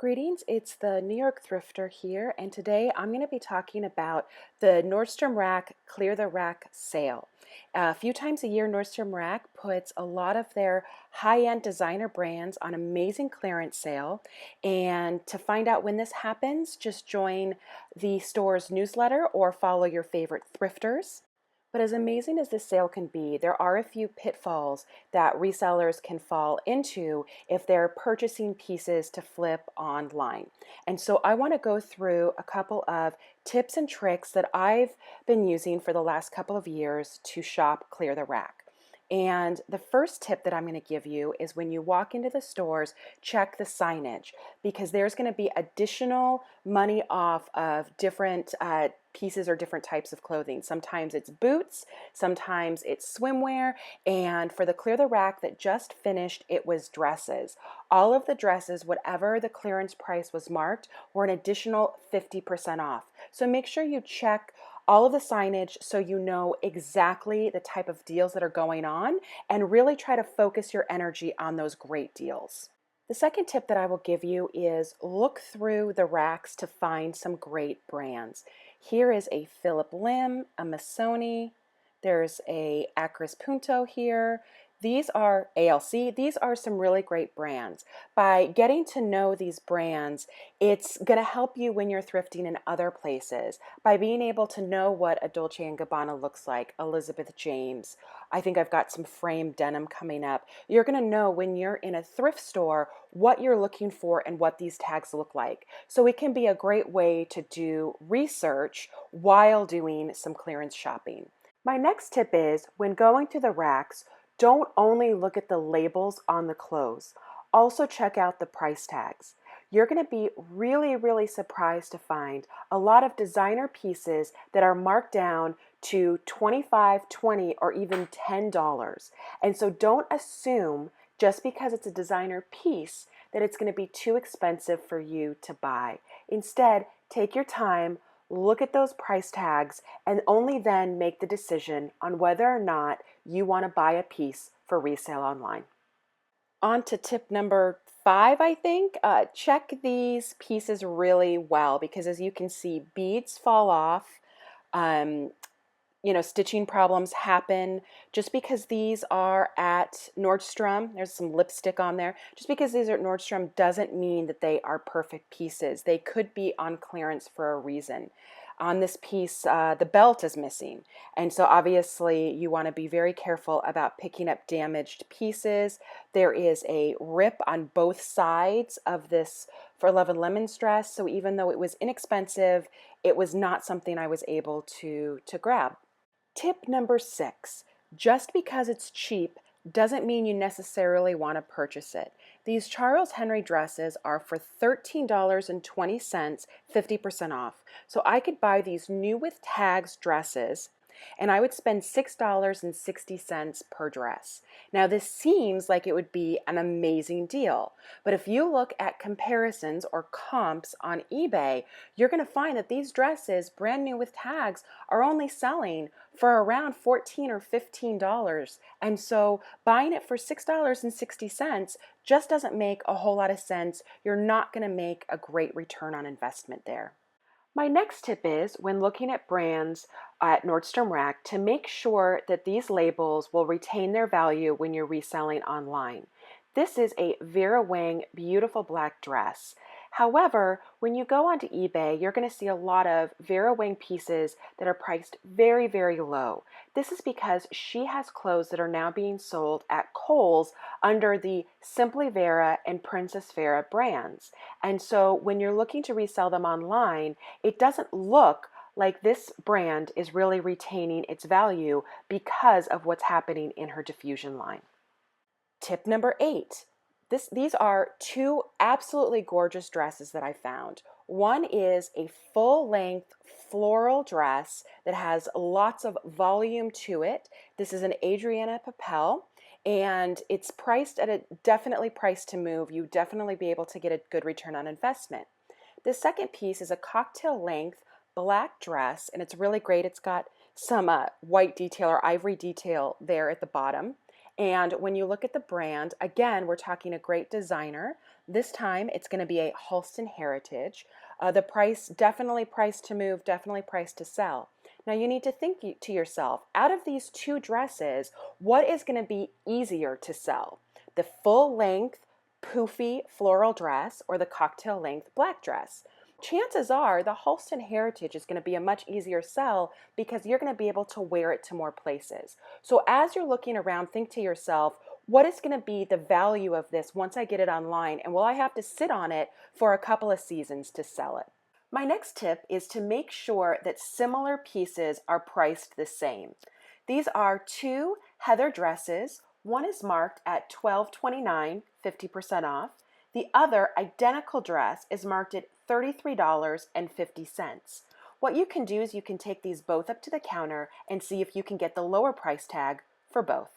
Greetings, it's the New York Thrifter here, and today I'm going to be talking about the Nordstrom Rack Clear the Rack sale. A few times a year, Nordstrom Rack puts a lot of their high-end designer brands on amazing clearance sale, and to find out when this happens, just join the store's newsletter or follow your favorite thrifters. But as amazing as this sale can be, there are a few pitfalls that resellers can fall into if they're purchasing pieces to flip online. And so I want to go through a couple of tips and tricks that I've been using for the last couple of years to shop Clear the Rack. And the first tip that I'm going to give you is when you walk into the stores, check the signage because there's going to be additional money off of different pieces or different types of clothing. Sometimes it's boots, sometimes it's swimwear, and for the Clear the Rack that just finished, it was dresses. All of the dresses, whatever the clearance price was marked, were an additional 50% off. So make sure you check all of the signage so you know exactly the type of deals that are going on and really try to focus your energy on those great deals. The second tip that I will give you is look through the racks to find some great brands. Here is a Phillip Lim, a Missoni, there's a Acris Punto here. These are ALC. These are some really great brands. By getting to know these brands, it's going to help you when you're thrifting in other places. By being able to know what a Dolce & Gabbana looks like, Elizabeth James. I think I've got some framed denim coming up. You're going to know when you're in a thrift store what you're looking for and what these tags look like. So it can be a great way to do research while doing some clearance shopping. My next tip is when going to the racks, don't only look at the labels on the clothes. Also check out the price tags. You're going to be really surprised to find a lot of designer pieces that are marked down to $25, $20, or even $10. And so don't assume just because it's a designer piece that it's going to be too expensive for you to buy. Instead, take your time, look at those price tags, and only then make the decision on whether or not you want to buy a piece for resale online. On to tip number 5, I think. Check these pieces really well because as you can see, beads fall off. Stitching problems happen. Just because these are at Nordstrom, there's some lipstick on there, just because these are at Nordstrom doesn't mean that they are perfect pieces. They could be on clearance for a reason. On this piece, the belt is missing. And so obviously you want to be very careful about picking up damaged pieces. There is a rip on both sides of this For Love and Lemons dress. So even though it was inexpensive, it was not something I was able to grab. Tip number 6, just because it's cheap doesn't mean you necessarily want to purchase it. These Charles Henry dresses are for $13.20, 50% off. So I could buy these new with tags dresses and I would spend $6.60 per dress. Now this seems like it would be an amazing deal, but if you look at comparisons or comps on eBay, you're going to find that these dresses, brand new with tags, are only selling for around $14 or $15. And so buying it for $6.60 just doesn't make a whole lot of sense. You're not going to make a great return on investment there. My next tip is when looking at brands at Nordstrom Rack to make sure that these labels will retain their value when you're reselling online. This is a Vera Wang beautiful black dress. However, when you go onto eBay, you're going to see a lot of Vera Wang pieces that are priced very low. This is because she has clothes that are now being sold at Kohl's under the Simply Vera and Princess Vera brands. And so when you're looking to resell them online, it doesn't look like this brand is really retaining its value because of what's happening in her diffusion line. Tip number 8. These are 2 absolutely gorgeous dresses that I found. One is a full-length floral dress that has lots of volume to it. This is an Adriana Papel, and it's priced at a definitely priced to move. You definitely be able to get a good return on investment. The second piece is a cocktail-length black dress, and it's really great. It's got some white detail or ivory detail there at the bottom. And when you look at the brand, again, we're talking a great designer. This time it's going to be a Halston Heritage. The price, definitely priced to move, definitely priced to sell. Now you need to think to yourself, out of these two dresses, what is going to be easier to sell? The full length poofy floral dress or the cocktail length black dress? Chances are the Halston Heritage is going to be a much easier sell because you're going to be able to wear it to more places. So as you're looking around, think to yourself, what is going to be the value of this once I get it online, and will I have to sit on it for a couple of seasons to sell it? My next tip is to make sure that similar pieces are priced the same. These are two heather dresses. One is marked at $12.29, 50% off. The other identical dress is marked at $33.50. What you can do is you can take these both up to the counter and see if you can get the lower price tag for both.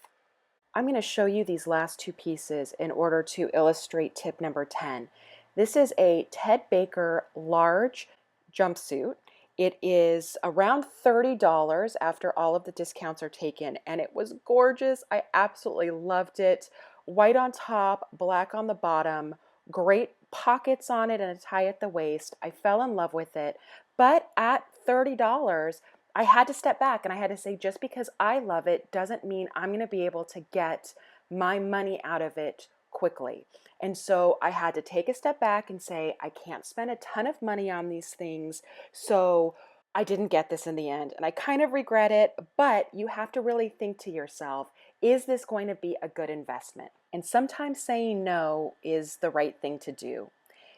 I'm going to show you these last two pieces in order to illustrate tip number 10. This is a Ted Baker large jumpsuit. It is around $30 after all of the discounts are taken, and it was gorgeous. I absolutely loved it. White on top, black on the bottom, great pockets on it and a tie at the waist. I fell in love with it, but at $30, I had to step back and I had to say, just because I love it doesn't mean I'm going to be able to get my money out of it quickly. And so I had to take a step back and say, I can't spend a ton of money on these things. So I didn't get this in the end. And I kind of regret it, but you have to really think to yourself, is this going to be a good investment? And sometimes saying no is the right thing to do.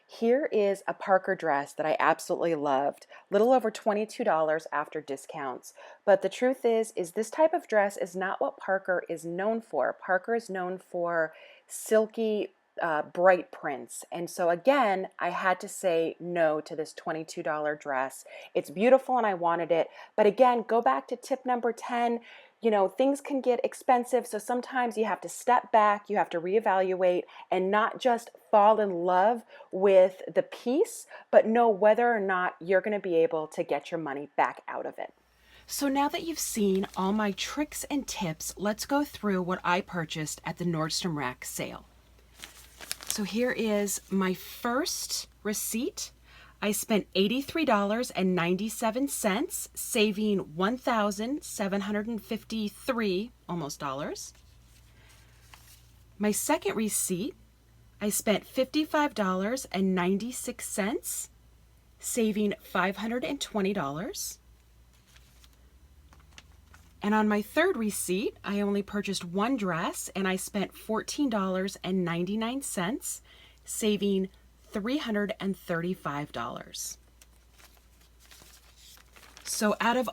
Here is a Parker dress that I absolutely loved, little over $22 after discounts. But the truth is this type of dress is not what Parker is known for. Parker is known for silky, bright prints. And so again, I had to say no to this $22 dress. It's beautiful and I wanted it. But again, go back to tip number 10. You know, things can get expensive, so sometimes you have to step back, you have to reevaluate, and not just fall in love with the piece, but know whether or not you're going to be able to get your money back out of it. So now that you've seen all my tricks and tips, let's go through what I purchased at the Nordstrom Rack sale. So here is my first receipt. I spent $83.97, saving $1,753 almost dollars. My second receipt, I spent $55.96, saving $520. And on my third receipt, I only purchased one dress and I spent $14.99, saving $335. So out of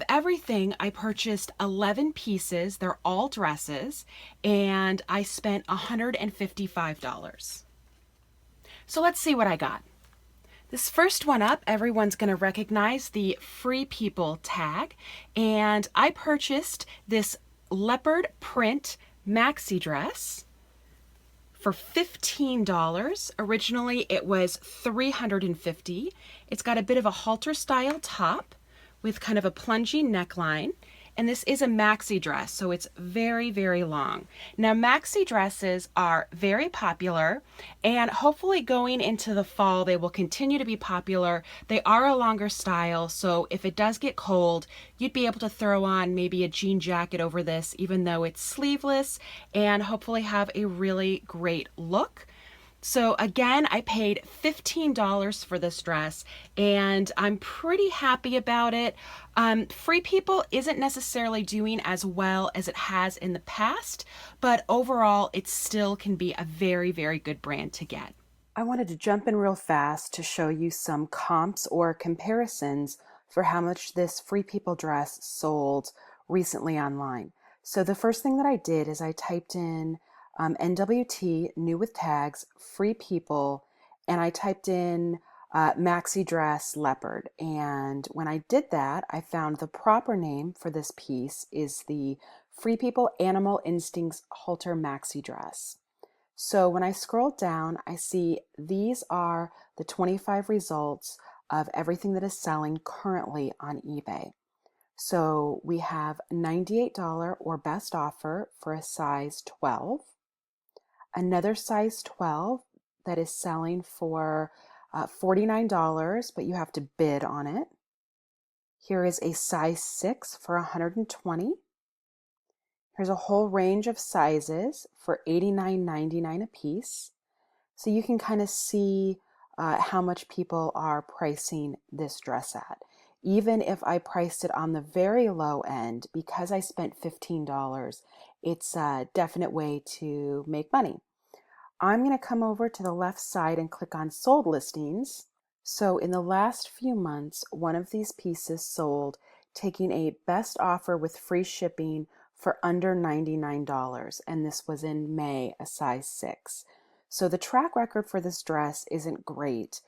everything, I purchased 11 pieces. They're all dresses, and I spent $155. So let's see what I got. This first one up, everyone's going to recognize the Free People tag, and I purchased this leopard print maxi dress for $15. Originally it was $350. It's got a bit of a halter style top with kind of a plungy neckline, and this is a maxi dress, so it's very, very long. Now maxi dresses are very popular, and hopefully going into the fall they will continue to be popular. They are a longer style, so if it does get cold, you'd be able to throw on maybe a jean jacket over this, even though it's sleeveless, and hopefully have a really great look. So again, I paid $15 for this dress, and I'm pretty happy about it. Free People isn't necessarily doing as well as it has in the past, but overall, it still can be a very, very good brand to get. I wanted to jump in real fast to show you some comps or comparisons for how much this Free People dress sold recently online. So the first thing that I did is I typed in NWT, new with tags, Free People, and I typed in Maxi Dress Leopard. And when I did that, I found the proper name for this piece is the Free People Animal Instincts Halter Maxi Dress. So when I scroll down, I see these are the 25 results of everything that is selling currently on eBay. So we have $98 or best offer for a size 12. Another size 12 that is selling for $49, but you have to bid on it. Here is a size 6 for $120. Here's a whole range of sizes for $89.99 a piece. So you can kind of see how much people are pricing this dress at. Even if I priced it on the very low end, because I spent $15, it's a definite way to make money. I'm going to come over to the left side and click on sold listings. So in the last few months, one of these pieces sold, taking a best offer with free shipping for under $99, and this was in May, a size 6. So the track record for this dress isn't great.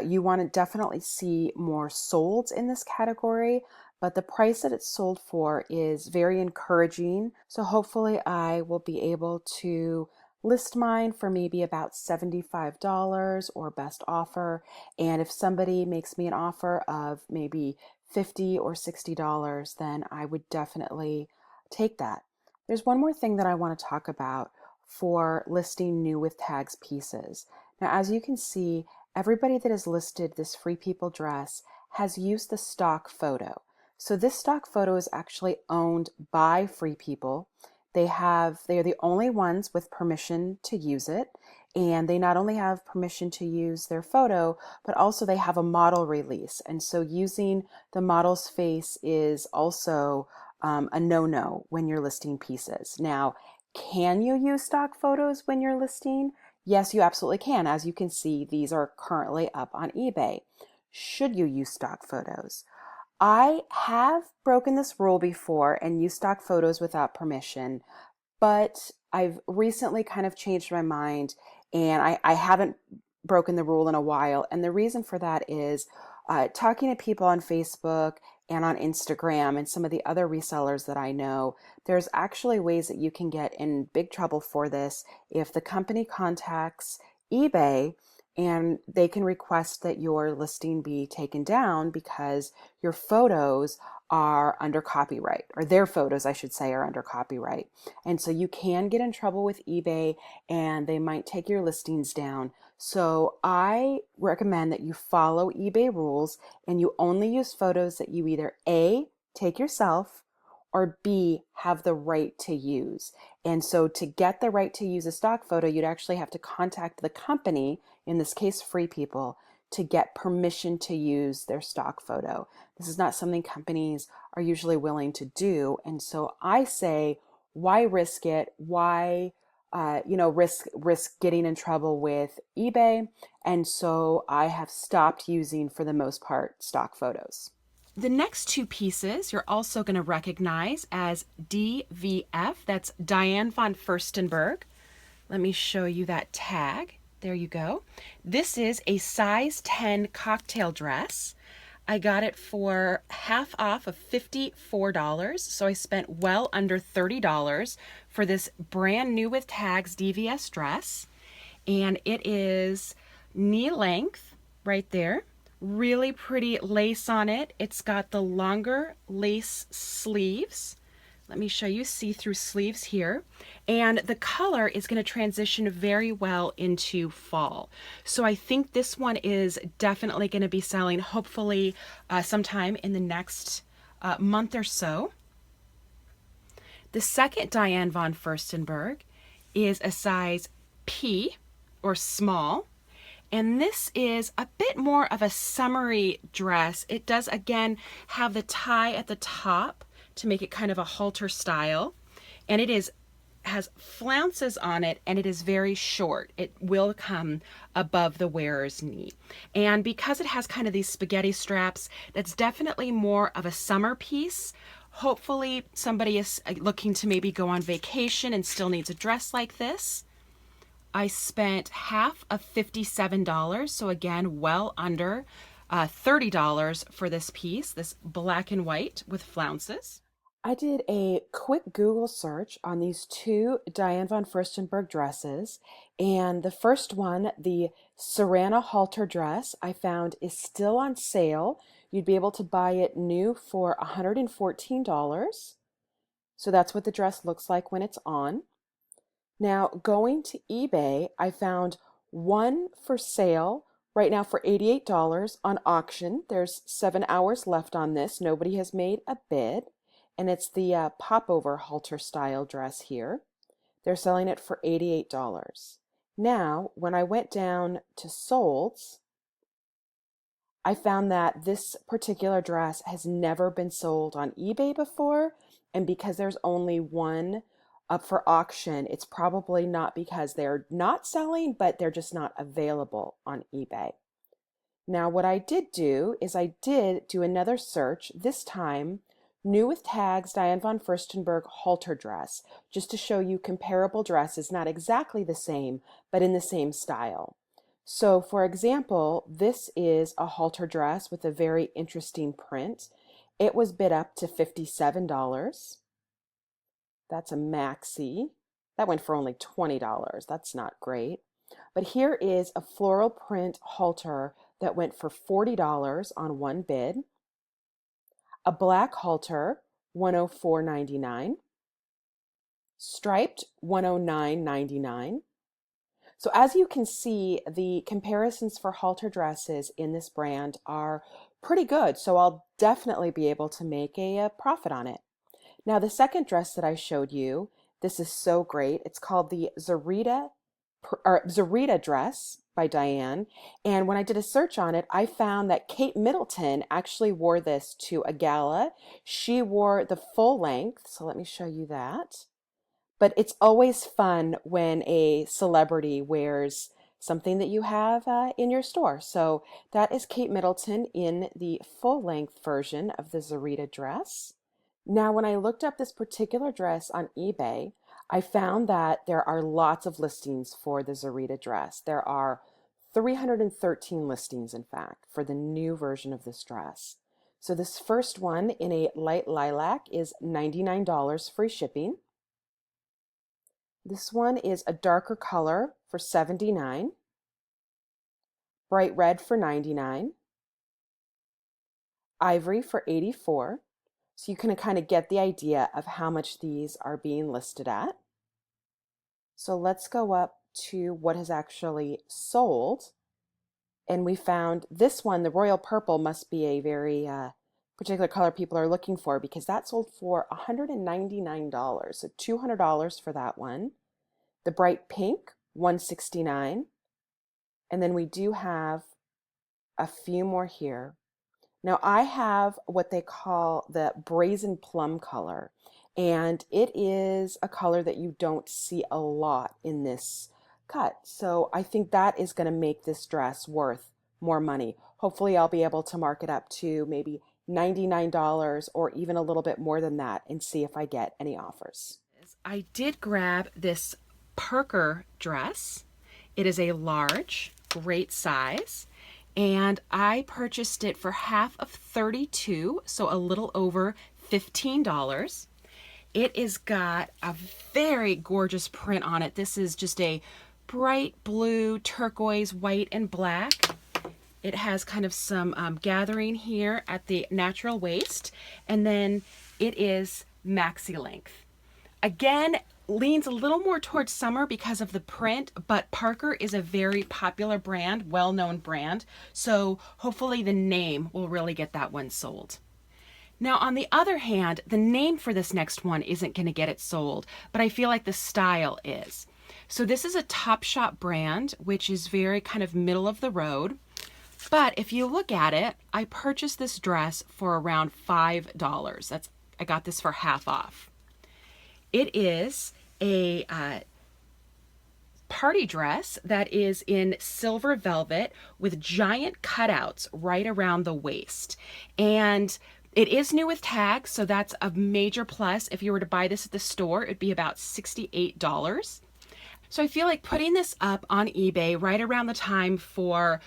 You want to definitely see more solds in this category, but the price that it's sold for is very encouraging. So hopefully I will be able to list mine for maybe about $75 or best offer. And if somebody makes me an offer of maybe $50 or $60, then I would definitely take that. There's one more thing that I want to talk about for listing new with tags pieces. Now, as you can see, everybody that has listed this Free People dress has used the stock photo. So this stock photo is actually owned by Free People. They are the only ones with permission to use it. And they not only have permission to use their photo, but also they have a model release. And so using the model's face is also a no-no when you're listing pieces. Now, can you use stock photos when you're listing? Yes, you absolutely can. As you can see, these are currently up on eBay. Should you use stock photos? I have broken this rule before and used stock photos without permission, but I've recently kind of changed my mind, and I haven't broken the rule in a while. And the reason for that is talking to people on Facebook and on Instagram and some of the other resellers that I know, there's actually ways that you can get in big trouble for this if the company contacts eBay and they can request that your listing be taken down because your photos are under copyright, or their photos, I should say, are under copyright. And so you can get in trouble with eBay and they might take your listings down. So I recommend that you follow eBay rules and you only use photos that you either A, take yourself, or B, have the right to use. And so to get the right to use a stock photo, you'd actually have to contact the company, in this case Free People, to get permission to use their stock photo. This is not something companies are usually willing to do. And so I say, why risk it? Why risk getting in trouble with eBay? And so I have stopped using, for the most part, stock photos. The next two pieces you're also going to recognize as DVF. That's Diane Von Furstenburg. Let me show you that tag. There you go. This is a size 10 cocktail dress. I got it for half off of $54, so I spent well under $30 for this brand new with tags DVS dress. And it is knee length right there. Really pretty lace on it. It's got the longer lace sleeves. Let me show you see-through sleeves here. And the color is going to transition very well into fall. So I think this one is definitely going to be selling, hopefully sometime in the next month or so. The second Diane Von Furstenburg is a size P, or small. And this is a bit more of a summery dress. It does, again, have the tie at the top to make it kind of a halter style. And it has flounces on it, and it is very short. It will come above the wearer's knee. And because it has kind of these spaghetti straps, that's definitely more of a summer piece. Hopefully somebody is looking to maybe go on vacation and still needs a dress like this. I spent half of $57, so again, well under $30 for this piece, this black and white with flounces. I did a quick Google search on these two Diane Von Furstenburg dresses, and the first one, the Serrana halter dress, I found is still on sale. You'd be able to buy it new for $114. So that's what the dress looks like when it's on. Now, going to eBay, I found one for sale right now for $88 on auction. There's 7 hours left on this. Nobody has made a bid. And it's the popover halter style dress here. They're selling it for $88. Now, when I went down to solds, I found that this particular dress has never been sold on eBay before, and because there's only one up for auction, it's probably not because they're not selling, but they're just not available on eBay. Now, what I did do is I did do another search, this time new with tags Diane Von Furstenburg halter dress, just to show you comparable dresses, not exactly the same, but in the same style. So for example, this is a halter dress with a very interesting print. It was bid up to $57. That's a maxi. That went for only $20. That's not great. But here is a floral print halter that went for $40 on one bid. A black halter, $104.99. Striped, $109.99. So as you can see, the comparisons for halter dresses in this brand are pretty good. So I'll definitely be able to make a profit on it. Now the second dress that I showed you, this is so great. It's called the Zurita dress by Diane. And when I did a search on it, I found that Kate Middleton actually wore this to a gala. She wore the full length. So let me show you that. But it's always fun when a celebrity wears something that you have in your store. So that is Kate Middleton in the full-length version of the Zurita dress. Now, when I looked up this particular dress on eBay, I found that there are lots of listings for the Zurita dress. There are 313 listings, in fact, for the new version of this dress. So this first one in a light lilac is $99 free shipping. This one is a darker color for $79, bright red for $99, ivory for $84. So you can kind of get the idea of how much these are being listed at. So let's go up to what has actually sold. And we found this one, the royal purple, must be a very particular color people are looking for, because that sold for $199, so $200 for that one. The bright pink, $169. And then we do have a few more here. Now I have what they call the brazen plum color, and it is a color that you don't see a lot in this cut. So I think that is going to make this dress worth more money. Hopefully I'll be able to mark it up to maybe $99 or even a little bit more than that and see if I get any offers. I did grab this Parker dress. It is a large, great size, and I purchased it for half of $32, so a little over $15. It has got a very gorgeous print on it. This is just a bright blue, turquoise, white, and black. It has kind of some gathering here at the natural waist, and then it is maxi length. Again, leans a little more towards summer because of the print, but Parker is a very popular brand, well-known brand, so hopefully the name will really get that one sold. Now, on the other hand, the name for this next one isn't going to get it sold, but I feel like the style is. So this is a Topshop brand, which is very kind of middle of the road. But if you look at it, I purchased this dress for around $5. I got this for half off. It is a party dress that is in silver velvet with giant cutouts right around the waist. And it is new with tags, so that's a major plus. If you were to buy this at the store, it'd be about $68. So I feel like putting this up on eBay right around the time for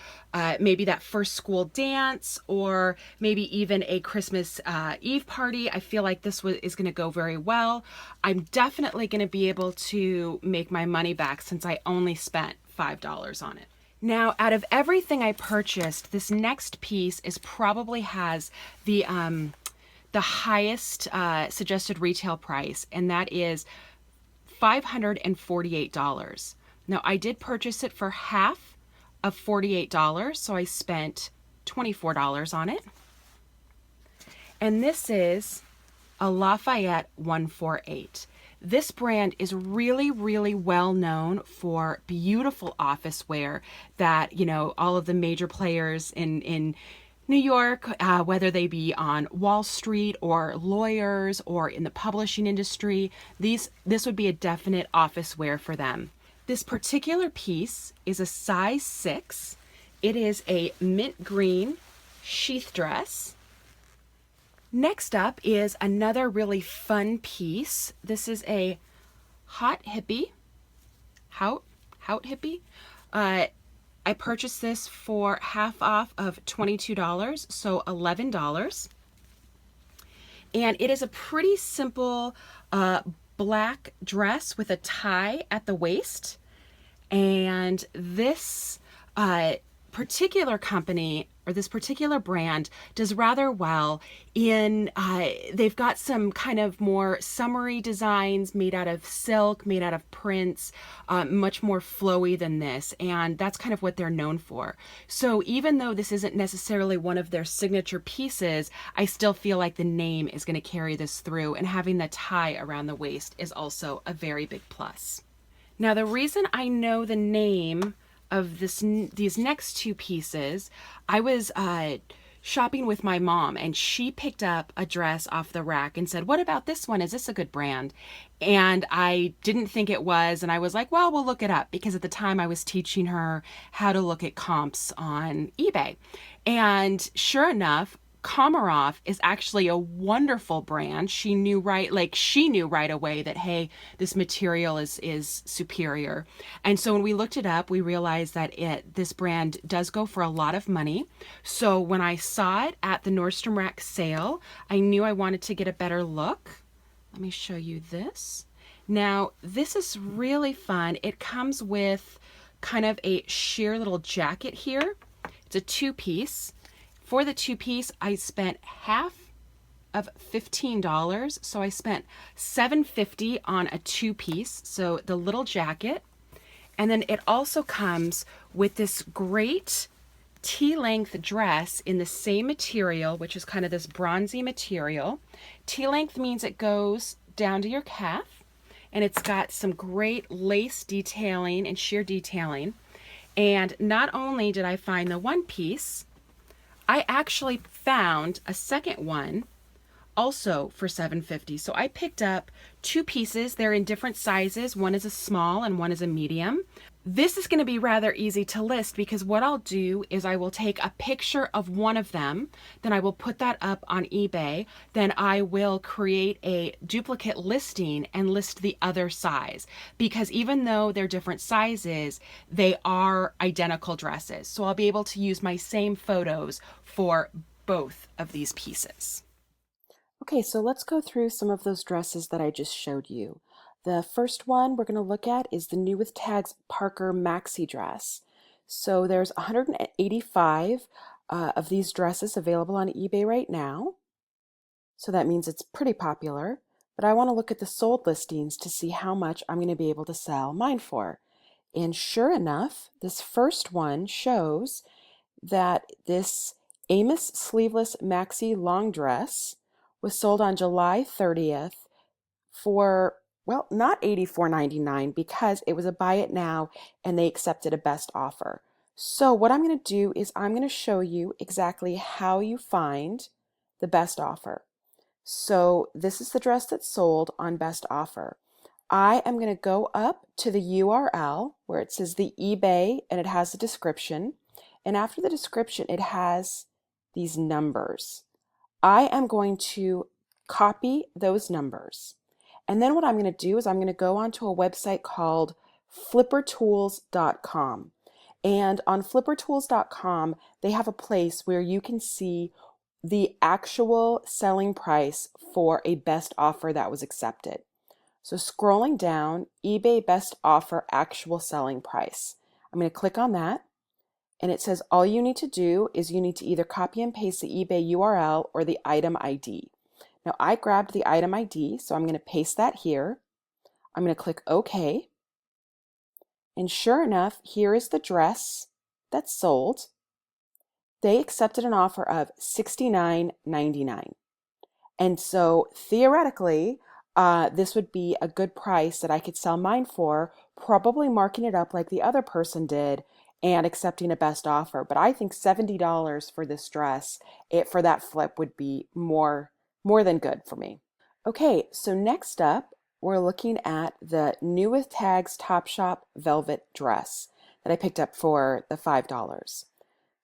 maybe that first school dance, or maybe even a Christmas Eve party, I feel like this is going to go very well. I'm definitely going to be able to make my money back since I only spent $5 on it. Now, out of everything I purchased, this next piece probably has the highest suggested retail price, and that is $548. Now I did purchase it for half of $48, so I spent $24 on it. And this is a Lafayette 148. This brand is really, really well known for beautiful office wear that, you know, all of the major players in New York, whether they be on Wall Street or lawyers or in the publishing industry, this would be a definite office wear for them. This particular piece is a size 6. It is a mint green sheath dress. Next up is another really fun piece. This is a Haute Hippie. I purchased this for half off of $22, so $11. And it is a pretty simple black dress with a tie at the waist. And this particular company, or this particular brand, does rather well in, they've got some kind of more summery designs made out of silk, made out of prints, much more flowy than this, and that's kind of what they're known for. So even though this isn't necessarily one of their signature pieces, I still feel like the name is going to carry this through, and having the tie around the waist is also a very big plus. Now, the reason I know the name of these next two pieces, I was shopping with my mom, and she picked up a dress off the rack and said, "What about this one? Is this a good brand?" And I didn't think it was, and I was like, well, we'll look it up, because at the time I was teaching her how to look at comps on eBay. And sure enough, Komarov is actually a wonderful brand. She knew right away that, hey, this material is superior. And so when we looked it up, we realized that this brand does go for a lot of money. So when I saw it at the Nordstrom Rack sale, I knew I wanted to get a better look. Let me show you this. Now, this is really fun. It comes with kind of a sheer little jacket here. It's a two-piece. For the two-piece, I spent half of $15, so I spent $7.50 on a two-piece, so the little jacket. And then it also comes with this great T-length dress in the same material, which is kind of this bronzy material. T-length means it goes down to your calf, and it's got some great lace detailing and sheer detailing. And not only did I find the one piece, I actually found a second one also for $7.50. So I picked up two pieces. They're in different sizes. One is a small and one is a medium. This is going to be rather easy to list, because what I'll do is I will take a picture of one of them, then I will put that up on eBay, then I will create a duplicate listing and list the other size, because even though they're different sizes, they are identical dresses. So I'll be able to use my same photos for both of these pieces. Okay, so let's go through some of those dresses that I just showed you. The first one we're going to look at is the New with Tags Parker Maxi Dress. So there's 185 of these dresses available on eBay right now. So that means it's pretty popular. But I want to look at the sold listings to see how much I'm going to be able to sell mine for. And sure enough, this first one shows that this Amos sleeveless maxi long dress was sold on July 30th for, well, not $84.99, because it was a buy it now and they accepted a best offer. So what I'm going to do is I'm going to show you exactly how you find the best offer. So this is the dress that's sold on best offer. I am going to go up to the URL where it says the eBay, and it has a description. And after the description, it has these numbers. I am going to copy those numbers. And then what I'm going to do is I'm going to go onto a website called flippertools.com. And on flippertools.com, they have a place where you can see the actual selling price for a best offer that was accepted. So scrolling down, eBay best offer actual selling price. I'm going to click on that. And it says all you need to do is you need to either copy and paste the eBay URL or the item ID. Now I grabbed the item ID, so I'm going to paste that here. I'm going to click OK. And sure enough, here is the dress that's sold. They accepted an offer of $69.99. And so theoretically, this would be a good price that I could sell mine for, probably marking it up like the other person did and accepting a best offer. But I think $70 for this dress, for that flip would be more than good for me. Okay, so next up, we're looking at the New with Tags Topshop velvet dress that I picked up for the $5.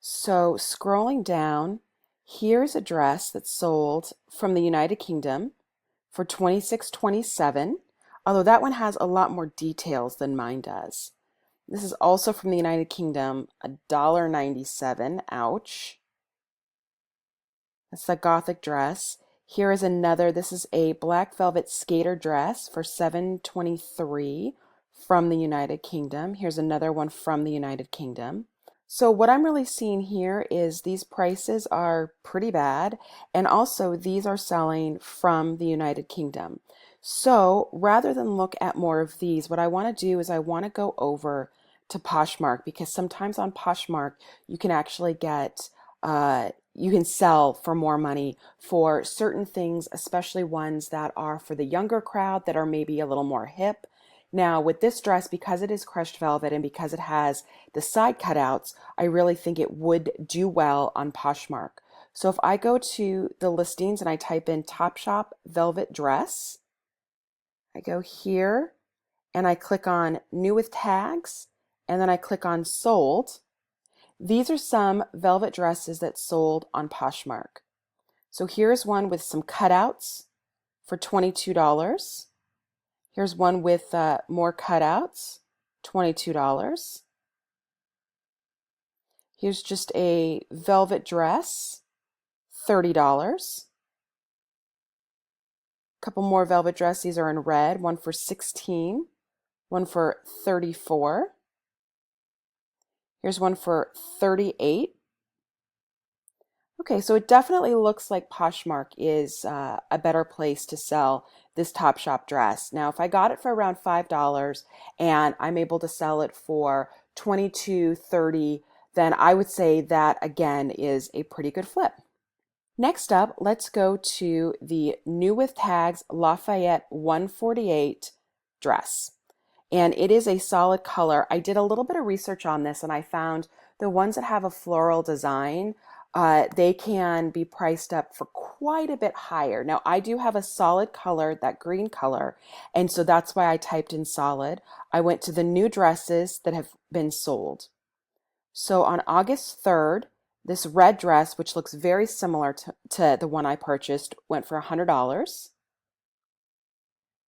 So scrolling down, here's a dress that's sold from the United Kingdom for $26.27, although that one has a lot more details than mine does. This is also from the United Kingdom, $1.97. Ouch. That's the Gothic dress. Here is another. This is a black velvet skater dress for $7.23 from the United Kingdom. Here's another one from the United Kingdom. So what I'm really seeing here is these prices are pretty bad, and also these are selling from the United Kingdom. So rather than look at more of these, what I want to do is I want to go over to Poshmark, because sometimes on Poshmark you can actually get you can sell for more money for certain things, especially ones that are for the younger crowd that are maybe a little more hip. Now with this dress, because it is crushed velvet and because it has the side cutouts, I really think it would do well on Poshmark. So if I go to the listings and I type in Topshop velvet dress, I go here and I click on New with Tags, and then I click on Sold. These are some velvet dresses that sold on Poshmark. So here's one with some cutouts for $22. Here's one with more cutouts, $22. Here's just a velvet dress, $30. A couple more velvet dresses. These are in red, one for $16, one for $34. Here's one for $38. Okay, so it definitely looks like Poshmark is a better place to sell this Topshop dress. Now, if I got it for around $5 and I'm able to sell it for $22, $30, then I would say that again is a pretty good flip. Next up, let's go to the New with Tags Lafayette 148 dress. And it is a solid color. I did a little bit of research on this and I found the ones that have a floral design, they can be priced up for quite a bit higher. Now I do have a solid color, that green color, and so that's why I typed in solid. I went to the new dresses that have been sold. So on August 3rd, this red dress, which looks very similar to the one I purchased, went for $100.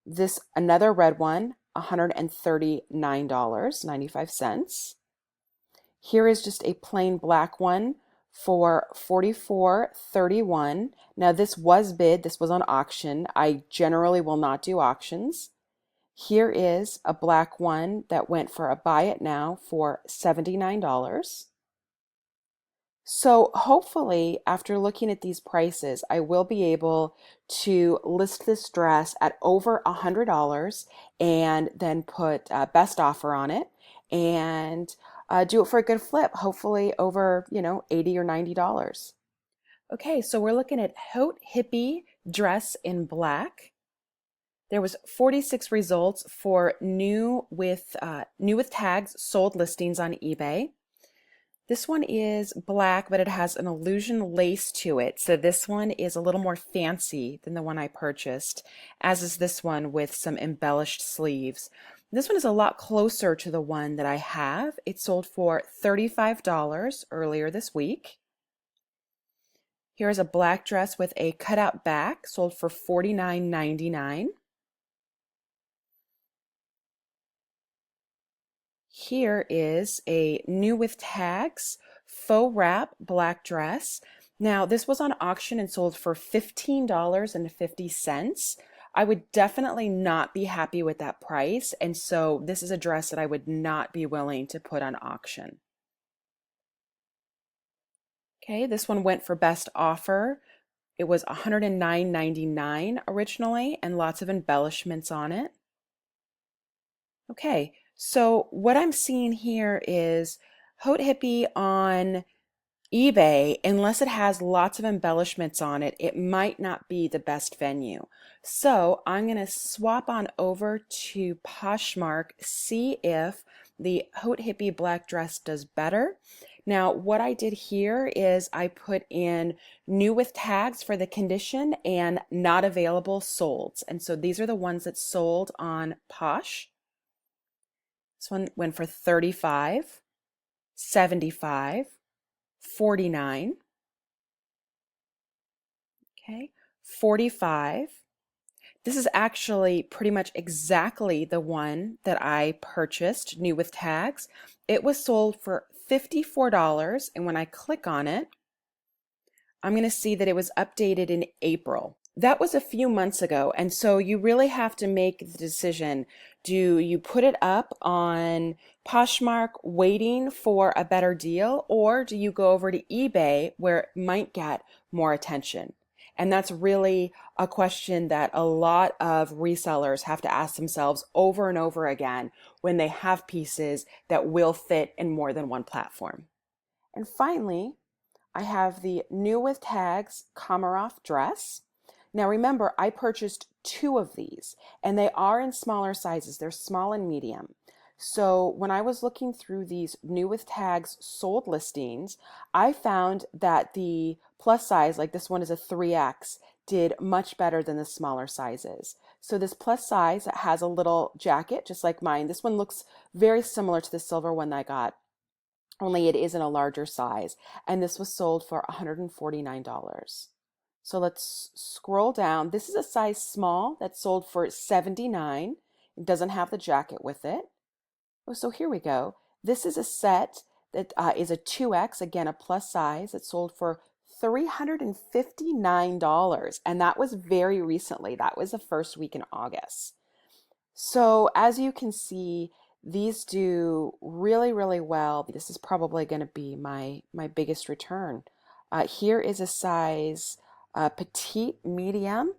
This another red one, $139.95. Here is just a plain black one for $44.31. Now this was bid, this was on auction. I generally will not do auctions. Here is a black one that went for a buy it now for $79. So hopefully after looking at these prices, I will be able to list this dress at over $100 and then put a best offer on it and do it for a good flip, hopefully over, $80 or $90. Okay, so we're looking at Haute Hippie dress in black. There was 46 results for new with tags sold listings on eBay. This one is black, but it has an illusion lace to it. So this one is a little more fancy than the one I purchased, as is this one with some embellished sleeves. This one is a lot closer to the one that I have. It sold for $35 earlier this week. Here's a black dress with a cutout back, sold for $49.99. Here is a new with tags faux wrap black dress. Now this was on auction and sold for $15.50. I would definitely not be happy with that price, and so this is a dress that I would not be willing to put on auction. Okay, this one went for best offer. It was $109.99 originally and lots of embellishments on it. Okay, So what I'm seeing here is Haute Hippie on eBay, unless it has lots of embellishments on it, it might not be the best venue. So I'm going to swap on over to Poshmark, see if the Haute Hippie black dress does better. Now, what I did here is I put in new with tags for the condition and not available solds. And so these are the ones that sold on Posh. This one went for 35, 75, 49, okay, 45. This is actually pretty much exactly the one that I purchased new with tags. It was sold for $54, and when I click on it, I'm going to see that it was updated in April. That was a few months ago, and so you really have to make the decision. Do you put it up on Poshmark waiting for a better deal, or do you go over to eBay where it might get more attention? And that's really a question that a lot of resellers have to ask themselves over and over again when they have pieces that will fit in more than one platform. And finally, I have the new with tags Komarov dress. Now remember, I purchased two of these and they are in smaller sizes. They're small and medium. So when I was looking through these new with tags sold listings, I found that the plus size, like this one is a 3X, did much better than the smaller sizes. So this plus size has a little jacket, just like mine. This one looks very similar to the silver one that I got, only it is in a larger size. And this was sold for $149. So let's scroll down. This is a size small that sold for $79. It doesn't have the jacket with it. Oh, so here we go. This is a set that is a 2X, again, a plus size. It sold for $359. And that was very recently. That was the first week in August. So as you can see, these do really, really well. This is probably going to be my biggest return. Here is a size petite medium,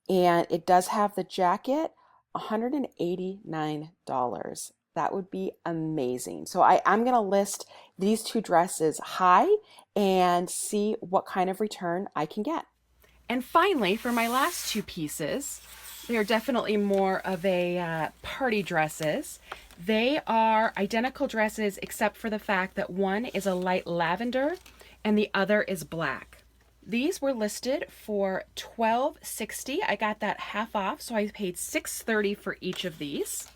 and it does have the jacket, $189. That would be amazing. So I'm going to list these two dresses high and see what kind of return I can get. And finally, for my last two pieces, they're definitely more of a party dresses. They are identical dresses except for the fact that one is a light lavender and the other is black. These were listed for $12.60. I got that half off, so I paid $6.30 for each of these.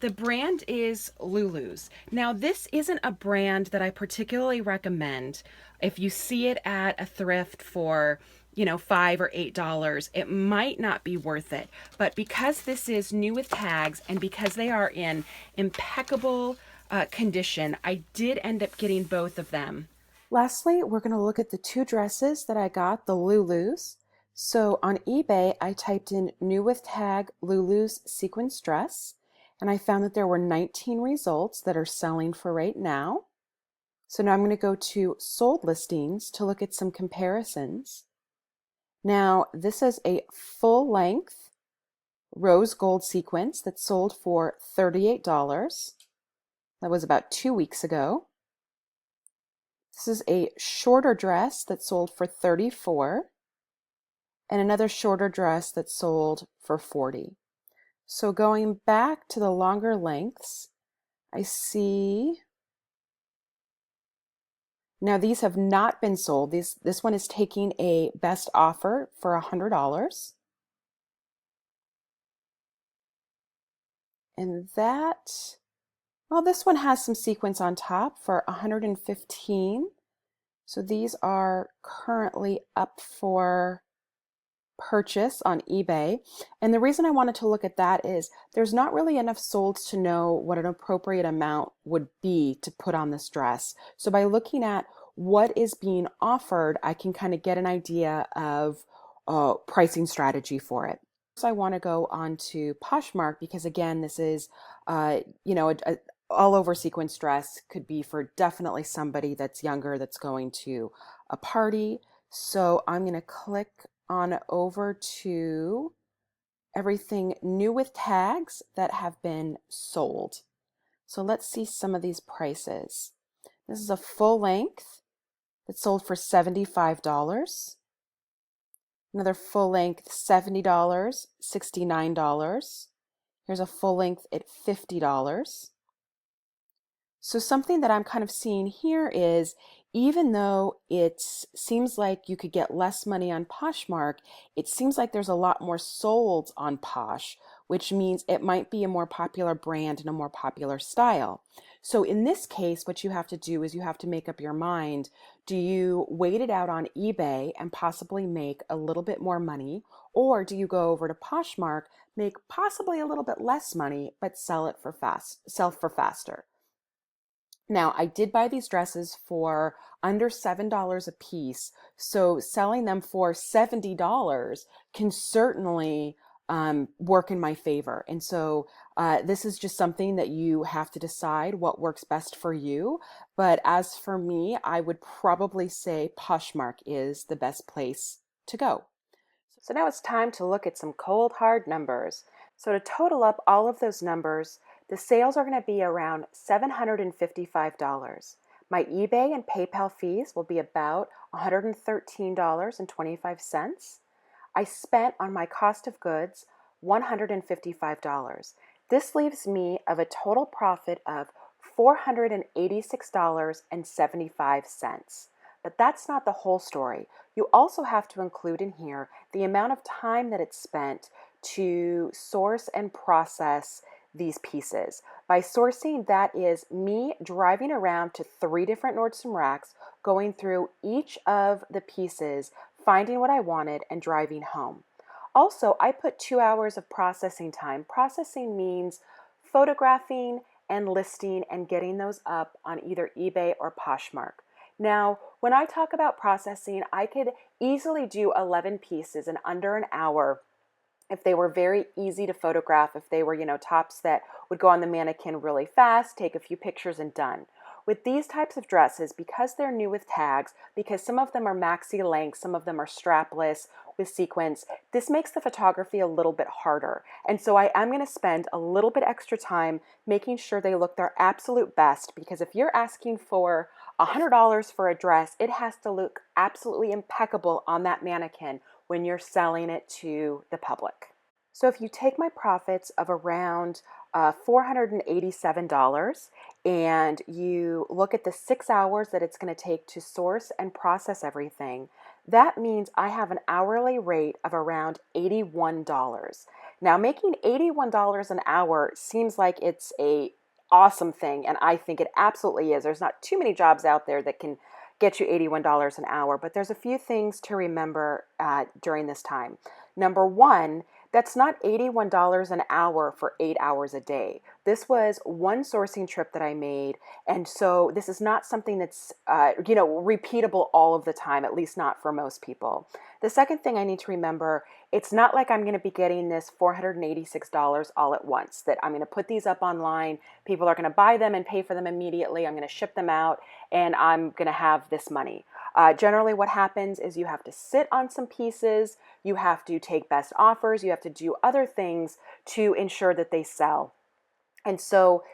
The brand is Lulu's. Now, this isn't a brand that I particularly recommend. If you see it at a thrift for, $5 or $8, it might not be worth it. But because this is new with tags and because they are in impeccable condition, I did end up getting both of them. Lastly, we're going to look at the two dresses that I got, the Lulu's. So on eBay, I typed in new with tag Lulu's sequence dress, and I found that there were 19 results that are selling for right now. So now I'm going to go to sold listings to look at some comparisons. Now, this is a full length rose gold sequence that sold for $38. That was about 2 weeks ago. This is a shorter dress that sold for $34, and another shorter dress that sold for $40. So going back to the longer lengths, I see now these have not been sold. This one is taking a best offer for $100. And that, well, this one has some sequins on top for $115. So these are currently up for purchase on eBay. And the reason I wanted to look at that is there's not really enough solds to know what an appropriate amount would be to put on this dress. So by looking at what is being offered, I can kind of get an idea of pricing strategy for it. So I want to go on to Poshmark because again, this is, a all over sequence dress, could be for definitely somebody that's younger that's going to a party. So I'm going to click on over to everything new with tags that have been sold. So let's see some of these prices. This is a full length that sold for $75. Another full length, $70, $69. Here's a full length at $50. So something that I'm kind of seeing here is, even though it seems like you could get less money on Poshmark, it seems like there's a lot more sold on Posh, which means it might be a more popular brand and a more popular style. So in this case, what you have to do is you have to make up your mind. Do you wait it out on eBay and possibly make a little bit more money? Or do you go over to Poshmark, make possibly a little bit less money, but sell for faster? Now, I did buy these dresses for under $7 a piece, so selling them for $70 can certainly work in my favor. And so this is just something that you have to decide what works best for you. But as for me, I would probably say Poshmark is the best place to go. So now it's time to look at some cold hard numbers. So to total up all of those numbers, the sales are going to be around $755. My eBay and PayPal fees will be about $113.25. I spent on my cost of goods $155. This leaves me of a total profit of $486.75. But that's not the whole story. You also have to include in here the amount of time that it's spent to source and process these pieces. By sourcing, that is me driving around to 3 different Nordstrom racks, going through each of the pieces, finding what I wanted, and driving home. Also, I put 2 hours of processing time. Processing means photographing and listing and getting those up on either eBay or Poshmark. Now, when I talk about processing, I could easily do 11 pieces in under an hour if they were very easy to photograph, if they were, tops that would go on the mannequin really fast, take a few pictures and done. With these types of dresses, because they're new with tags, because some of them are maxi length, some of them are strapless with sequins, this makes the photography a little bit harder. And so I am going to spend a little bit extra time making sure they look their absolute best, because if you're asking for $100 for a dress, it has to look absolutely impeccable on that mannequin when you're selling it to the public. So if you take my profits of around $487 and you look at the 6 hours that it's going to take to source and process everything, that means I have an hourly rate of around $81. Now, making $81 an hour seems like it's a awesome thing, and I think it absolutely is. There's not too many jobs out there that can get you $81 an hour, but there's a few things to remember during this time. Number one, that's not $81 an hour for 8 hours a day. This was one sourcing trip that I made, and so this is not something that's repeatable all of the time, at least not for most people. The second thing I need to remember, it's not like I'm going to be getting this $486 all at once, that I'm going to put these up online, people are going to buy them and pay for them immediately, I'm going to ship them out, and I'm going to have this money. Generally what happens is you have to sit on some pieces, you have to take best offers, you have to do other things to ensure that they sell. And so,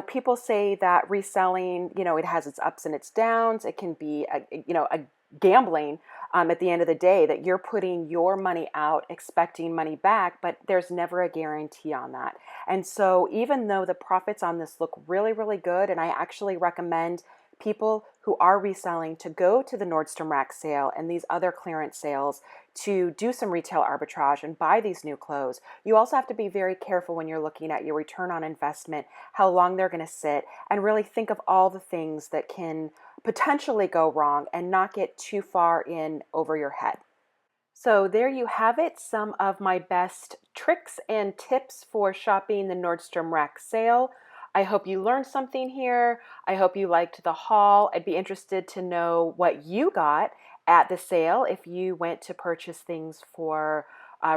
people say that reselling, it has its ups and its downs. It can be, a gambling at the end of the day, that you're putting your money out expecting money back, but there's never a guarantee on that. And so even though the profits on this look really, really good, and I actually recommend people who are reselling to go to the Nordstrom Rack sale and these other clearance sales to do some retail arbitrage and buy these new clothes. You also have to be very careful when you're looking at your return on investment, how long they're going to sit, and really think of all the things that can potentially go wrong and not get too far in over your head. So there you have it, some of my best tricks and tips for shopping the Nordstrom Rack sale. I hope you learned something here. I hope you liked the haul. I'd be interested to know what you got at the sale if you went to purchase things for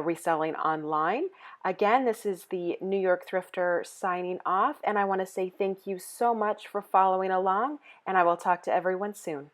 reselling online. Again, this is the New York Thrifter signing off, and I want to say thank you so much for following along, and I will talk to everyone soon.